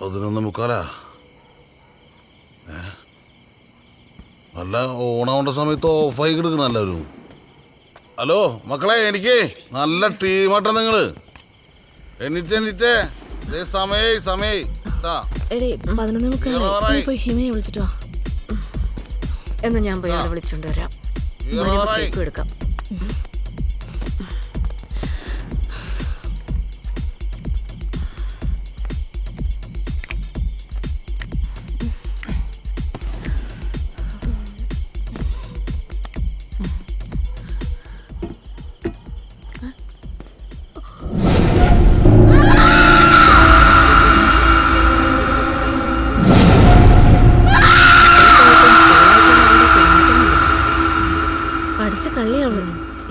11:45. അല്ല, ഓണാവേണ്ട സമയത്ത് ഓഫായി കിടക്കണം എല്ലാവരും. ഹലോ മക്കളെ, എനിക്ക് നല്ല ടീമാട്ടാ നിങ്ങള്. എണീറ്റേ സമയായി. ഹിമയെ വിളിച്ചിട്ടോ എന്നാ ഞാൻ പോയി ആളെ വിളിച്ചോണ്ട് വരാം. എടുക്കാം.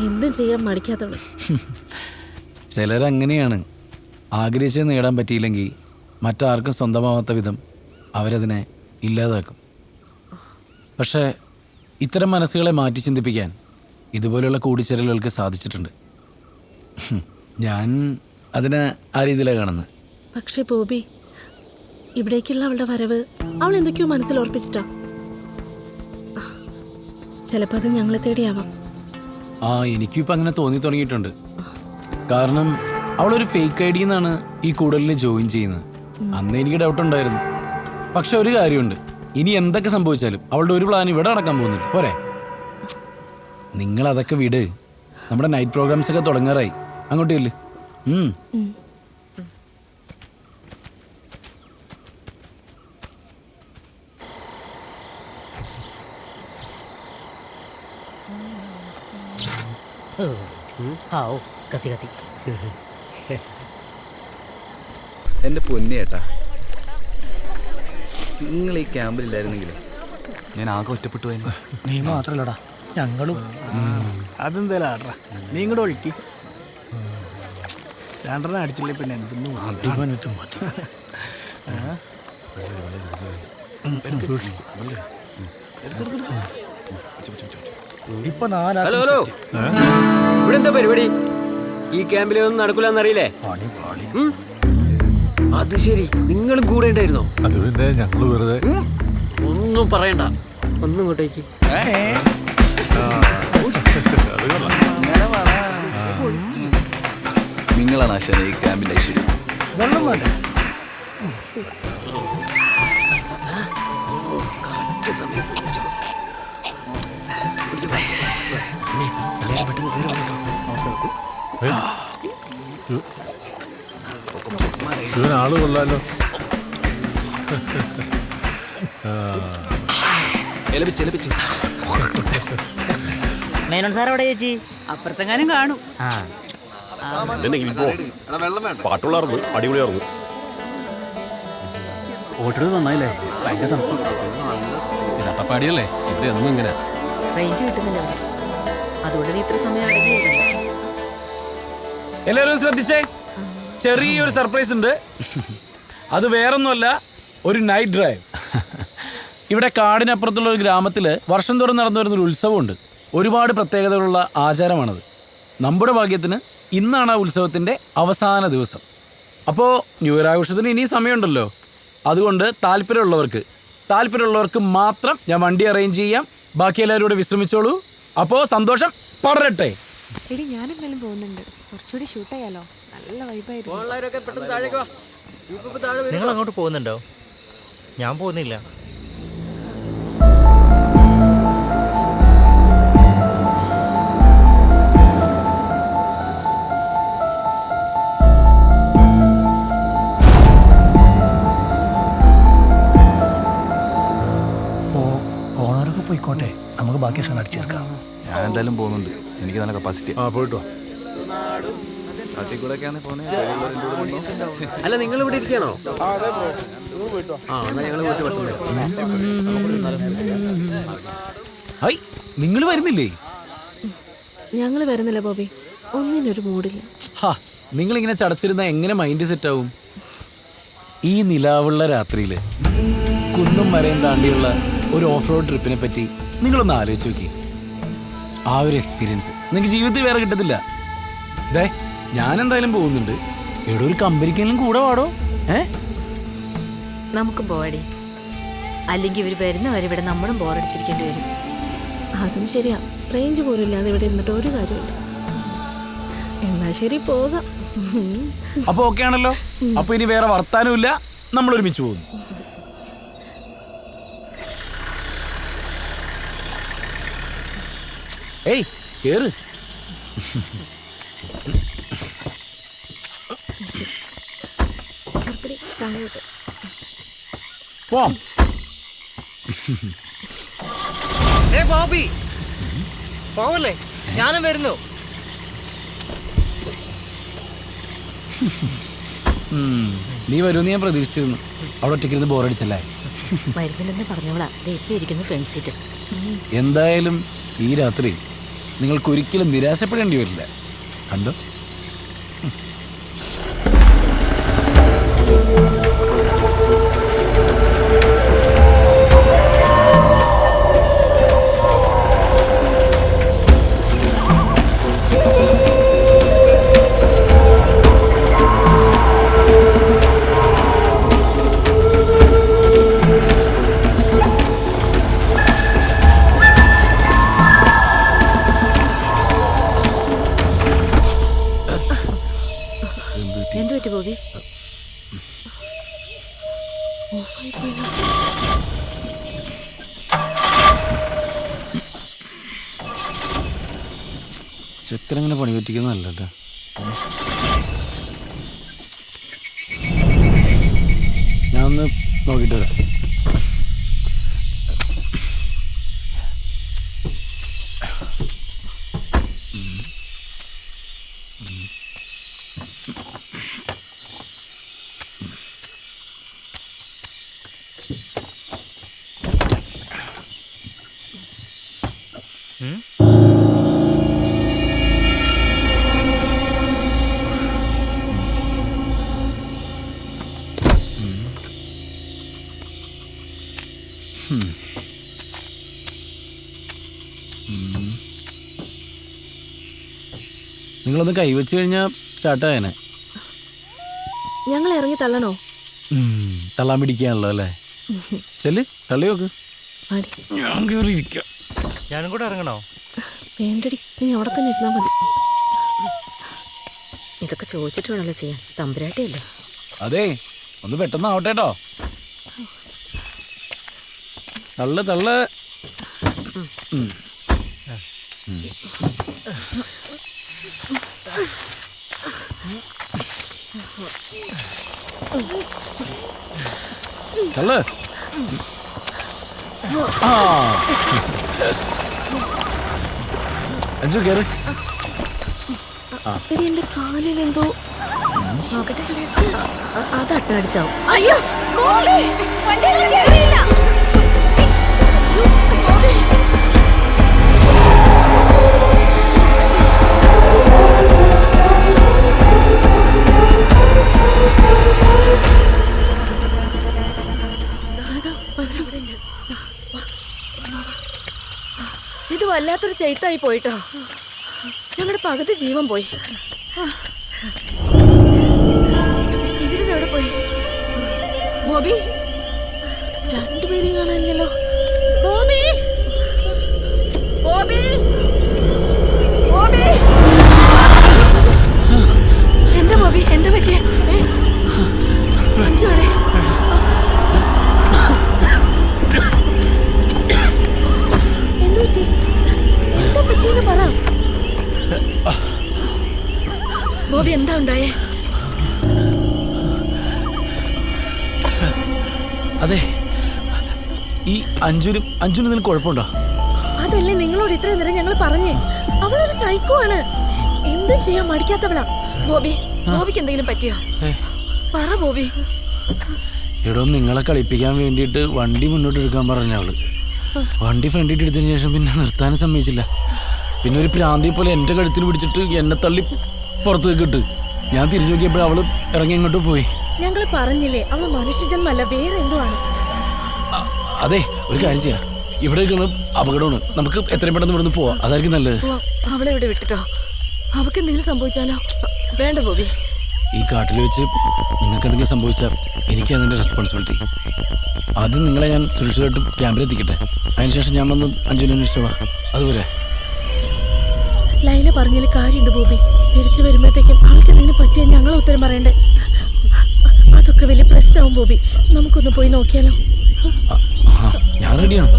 എന്തും ചെയ്യാൻ മടിക്കാത്തവള്. ചിലരങ്ങനെയാണ്. ആഗ്രഹിച്ചത് നേടാൻ പറ്റിയില്ലെങ്കിൽ മറ്റാർക്കും സ്വന്തമാവാത്ത വിധം അവരതിനെ ഇല്ലാതാക്കും. പക്ഷേ ഇത്തരം മനസ്സുകളെ മാറ്റി ചിന്തിപ്പിക്കാൻ ഇതുപോലെയുള്ള കൂടിച്ചേരലുകൾക്ക് സാധിച്ചിട്ടുണ്ട്. ഞാൻ അതിനെ ആ രീതിയിലാണ് കാണുന്നത്. പക്ഷേ ബോബി, ഇവിടേക്കുള്ള അവളുടെ വരവ് അവൾ എന്തൊക്കെയോ മനസ്സിൽ ഓർപ്പിച്ചിട്ടാ. ചിലപ്പോൾ അത് ഞങ്ങളെ തേടിയാവാം. എനിക്കും ഇപ്പം അങ്ങനെ തോന്നി തുടങ്ങിയിട്ടുണ്ട്. കാരണം അവളൊരു ഫേക്ക് ഐ ഡിന്നാണ് ഈ കൂടലിൽ ജോയിൻ ചെയ്യുന്നത്. അന്ന് എനിക്ക് ഡൗട്ട് ഉണ്ടായിരുന്നു. പക്ഷെ ഒരു കാര്യമുണ്ട്, ഇനി എന്തൊക്കെ സംഭവിച്ചാലും അവളുടെ ഒരു പ്ലാൻ ഇവിടെ നടക്കാൻ പോകുന്നില്ല. പോരെ, നിങ്ങൾ അതൊക്കെ വിട്. നമ്മുടെ നൈറ്റ് പ്രോഗ്രാംസ് ഒക്കെ തുടങ്ങാറായി. അങ്ങോട്ടില്ലേ? എൻ്റെ പൊന്നിയേട്ടാ, നിങ്ങൾ ഈ ക്യാമ്പിലില്ലായിരുന്നെങ്കിൽ ഞാൻ ആകെ ഒറ്റപ്പെട്ടു പോയിരുന്നു. നീ മാത്രല്ലടാ, ഞങ്ങളും. അതെന്തേലാ നീ ഇങ്ങോട്ട് ഒഴുക്കി രണ്ടെണ്ണം അടിച്ചില്ലേ പിന്നെ എന്തെന്ന് ഇപ്പൊ ഹലോ ഹലോ, ഇവിടെ എന്താ പരിപാടി? ഈ ക്യാമ്പിലൊന്നും നടക്കൂലെന്നറിയില്ലേ? അത് ശരി, നിങ്ങളും കൂടെ ഉണ്ടായിരുന്നോ? അത് പിന്നെ ഞങ്ങള് വെറുതെ ഒന്നും പറയണ്ട, ഒന്നും ഇങ്ങോട്ടേക്ക്. നിങ്ങളാണ് ആശാന ഈ ക്യാമ്പിന്റെ ഐശ്വര്യം. ഇവനാള് കൊള്ളാലോ. മേനോൻ സാർ എവിടെ ചേച്ചി? അപ്പുറത്തെങ്ങാനും കാണും. പാട്ടുള്ളായിരുന്നു, അടിപൊളിയായിരുന്നു. ഓട്ടർ നന്നായില്ലേ? ഭയങ്കര തട്ടപ്പാടിയല്ലേ? ഇവിടെ ഒന്നും ഇങ്ങനെ റേഞ്ച് കിട്ടുന്നില്ല, അതുകൊണ്ട് ഇത്ര സമയം. എല്ലാവരും ശ്രദ്ധിച്ചേ, ചെറിയൊരു സർപ്രൈസ് ഉണ്ട്. അത് വേറൊന്നുമല്ല, ഒരു നൈറ്റ് ഡ്രൈവ്. ഇവിടെ കാടിനപ്പുറത്തുള്ള ഒരു ഗ്രാമത്തിൽ വർഷം തോറും നടന്നു വരുന്നൊരു ഉത്സവമുണ്ട്. ഒരുപാട് പ്രത്യേകതകളുള്ള ആചാരമാണത്. നമ്മുടെ ഭാഗ്യത്തിന് ഇന്നാണ് ആ ഉത്സവത്തിൻ്റെ അവസാന ദിവസം. അപ്പോൾ ന്യൂ ഇയർ ആഘോഷത്തിന് ഇനി സമയമുണ്ടല്ലോ. അതുകൊണ്ട് താല്പര്യമുള്ളവർക്ക് മാത്രം ഞാൻ വണ്ടി അറേഞ്ച് ചെയ്യാം. ബാക്കി എല്ലാവരും കൂടെ വിശ്രമിച്ചോളൂ. അപ്പോൾ സന്തോഷം പടരട്ടെ. എടി, ഞാനെന്തായാലും പോകുന്നുണ്ട്. കുറച്ചുകൂടി ഷൂട്ട് ചെയ്യാലോ, നല്ല വൈബായിരുന്നു. നിങ്ങൾ അങ്ങോട്ട് പോകുന്നുണ്ടോ? ഞാൻ പോകുന്നില്ല. ഓണറൊക്കെ പോയിക്കോട്ടെ, നമുക്ക് ബാക്കി സാധനം അടിച്ചു ചേർക്കാം. ഞാൻ എന്തായാലും പോകുന്നുണ്ട്, എനിക്ക് നല്ല കപ്പാസിറ്റി. പോയിട്ടോ. അല്ല, നിങ്ങൾ ഇവിടെ ഇരിക്കണോ? നിങ്ങൾ വരുന്നില്ലേ? ഞങ്ങൾ വരുന്നില്ല ബോബി, ഒന്നിനൊരു മൂടില്ല. നിങ്ങളിങ്ങനെ ചടച്ചിരുന്ന എങ്ങനെ മൈൻഡ് സെറ്റ് ആവും? ഈ നിലാവുള്ള രാത്രിയിൽ കുന്നും മരയും താണ്ടിയുള്ള ഒരു ഓഫ് റോഡ് ട്രിപ്പിനെ പറ്റി നിങ്ങളൊന്ന് ആലോചിച്ച് നോക്കി. ആ ഒരു എക്സ്പീരിയൻസ് നിങ്ങൾക്ക് ജീവിതത്തിൽ വേറെ കിട്ടത്തില്ല. ദേ, ഞാൻ എന്തായാലും പോകുന്നുണ്ട്. എവിടെ ഒരു കമ്പനിക്കെങ്കിലും കൂടെ വാടോ. നമുക്ക് പോവാടി. അല്ലെങ്കിൽ ഇവർ വരുന്നവരെ ഇവിടെ നമ്മളും ബോറടിച്ചിരിക്കേണ്ടി വരും. അതും ശരിയാ. റേഞ്ച് പോലും ഇല്ലാതെ ഇവിടെ ഇരുന്നിട്ട് ഒരു കാര്യമില്ല. എന്നാ ശരി, പോകാം. അപ്പൊ ഓക്കെ ആണല്ലോ. അപ്പൊ ഇനി വേറെ വർത്താനവും ഇല്ല, നമ്മൾ ഒരുമിച്ച് പോകുന്നു. ഏയ് കേറ്. പോവാം. ബോബി പോവല്ലേ, ഞാനും വരുന്നു. നീ വരുമെന്ന് ഞാൻ പ്രതീക്ഷിച്ചിരുന്നു. അവിടെ ഒറ്റയ്ക്കിരുന്ന് ബോറടിച്ചല്ലേ? വരുന്നില്ലെന്ന് പറഞ്ഞവളാ ഇപ്പൊ ഇരിക്കുന്നു ഫ്രണ്ട് സീറ്റ്. എന്തായാലും ഈ രാത്രി നിങ്ങൾക്ക് ഒരിക്കലും നിരാശപ്പെടേണ്ടി വരില്ല. കണ്ടോ? എന്തു പറ്റി ബോബി? ചെക്കനങ്ങനെ പണി പറ്റിക്കുന്നതല്ലോ. ഞാൻ ഒന്ന് നോക്കിയിട്ട് വരാം. നിങ്ങളൊന്ന് കൈവച്ച് കഴിഞ്ഞാൽ സ്റ്റാർട്ടായനെ. ഞങ്ങൾ ഇറങ്ങി തള്ളണോ? തള്ളാൻ പിടിക്കാണല്ലോ അല്ലേ? ചെല്ല് തള്ളി നോക്ക്. ഞാൻ കയറി ഇരിക്കാം. ഞാനും കൂടെ ഇറങ്ങണോ? വേണ്ടടി, നീ അവിടെ തന്നെ ഇരുന്നാ മതി. ഇതൊക്കെ ചോദിച്ചിട്ട് വേണമല്ലോ ചെയ്യാൻ. തമ്പുരാട്ടിയല്ലേ? അതെ, ഒന്ന് പെട്ടെന്ന് ആവട്ടെ കേട്ടോ. തള്ളു തള്ളു. തള്ളു. ആ അഞ്ചു കേറ്. എടി, എന്റെ കാലിൽ എന്തോ. നോക്കട്ടെ. അത് അട്ടടിച്ചാവും. അയ്യോ, ഇത് വല്ലാത്തൊരു ചൈത്തായി പോയിട്ടോ. ഞങ്ങളുടെ പകുതി ജീവൻ പോയി. ഇവരിതെവിടെ പോയി? ബോബി, രണ്ടുപേരും കാണാനില്ലല്ലോ. ബോബി, ബോബി, ബോബി. എന്താ ബോബി, എന്താ പറ്റിയ? അഞ്ചോടെ എന്ത് പറ്റി? എന്താ പറ്റിയെന്ന് പറ ബോബി. എന്താ ഉണ്ടായേ? അതെ, ഈ അഞ്ജുന് നിനക്ക് കുഴപ്പമുണ്ടോ? അതല്ലേ നിങ്ങളോട് ഇത്രയും നേരം ഞങ്ങൾ പറഞ്ഞേ. അവളൊരു സൈക്കോ ആണ്. എന്തും ചെയ്യാൻ മടിക്കാത്തവളാ. ബോബി, ബോബിക്ക് എന്തെങ്കിലും പറ്റിയോ? പറ ബോബി. എടോ, നിങ്ങളെ കളിപ്പിക്കാൻ വേണ്ടിയിട്ട് വണ്ടി മുന്നോട്ട് എടുക്കാൻ പറഞ്ഞ അവള്. വണ്ടി ഫ്രണ്ടിട്ട് എടുത്തതിന് ശേഷം പിന്നെ നിർത്താനും സമ്മതിച്ചില്ല. പിന്നെ ഒരു പ്രാന്തിയെ പോലെ എൻ്റെ കഴുത്തിന് പിടിച്ചിട്ട് എന്നെ തള്ളി പുറത്തേക്ക് ഇട്ട്. ഞാൻ തിരിഞ്ഞു നോക്കിയപ്പോൾ അവള് ഇറങ്ങി എങ്ങോട്ട് പോയി. ഞങ്ങൾ പറഞ്ഞില്ലേ, അവൾ മനുഷ്യജന്മല്ല, വേറെ എന്തോ ആണ്. അതെ, ഒരു കാര്യം ചെയ്യാം. ഇവിടെ അപകടമാണ്. നമുക്ക് എത്രയും പെട്ടെന്ന് ഇവിടുന്ന് പോവാം. അതായിരിക്കും നല്ലത്. അവളെ ഇവിടെ വിട്ടിട്ടോ. അവൾക്ക് എന്തെങ്കിലും സംഭവിച്ചാലോ? വേണ്ട ബോബി, ഈ കാട്ടിൽ വെച്ച് നിങ്ങൾക്ക് എന്തെങ്കിലും സംഭവിച്ചാൽ എനിക്ക് അതിൻ്റെ റെസ്പോൺസിബിലിറ്റി. ആദ്യം നിങ്ങളെ ഞാൻ സുരക്ഷിതമായിട്ട് ക്യാമ്പിലെത്തിക്കട്ടെ, അതിനുശേഷം ഞാൻ വന്ന് അഞ്ജുവിനെ അന്വേഷിച്ചോളാം. അതുവരെ ലൈല പറഞ്ഞതിൽ കാര്യമുണ്ട് ബോബി. തിരിച്ചു വരുമ്പോഴത്തേക്കും ആൾക്ക് എന്തെങ്കിലും പറ്റിയാൽ ഞങ്ങൾ ഉത്തരം പറയണ്ടേ? അതൊക്കെ വലിയ പ്രശ്നമാവും ബോബി. നമുക്കൊന്ന് പോയി നോക്കിയാലോ? ഞാൻ റെഡിയാണ്.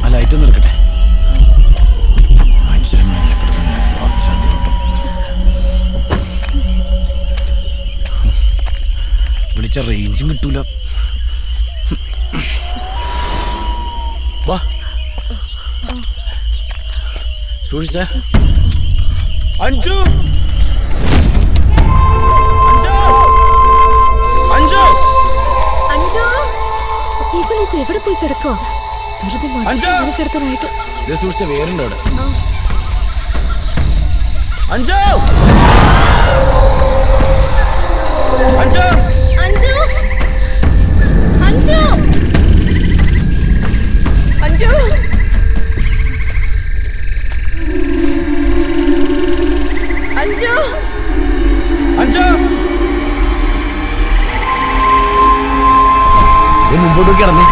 ആ ലൈറ്റ് ഒന്ന് എടുക്കട്ടെ. വിളിച്ച റേഞ്ചും കിട്ടൂല. വാ സൂക്ഷിച്ചേ. അഞ്ജു അഞ്ജു അഞ്ജു, ഇവളിത് എവിടെ പോയി കിടക്കോ? വെറുതെ കിടത്താനായിട്ട്. സൂക്ഷിച്ച വേരുണ്ട് അവിടെ. അഞ്ജു അഞ്ജു അഞ്ജു അഞ്ജു അഞ്ജു അഞ്ജു അഞ്ജു മുമ്പോട്ട് കിടന്നേ.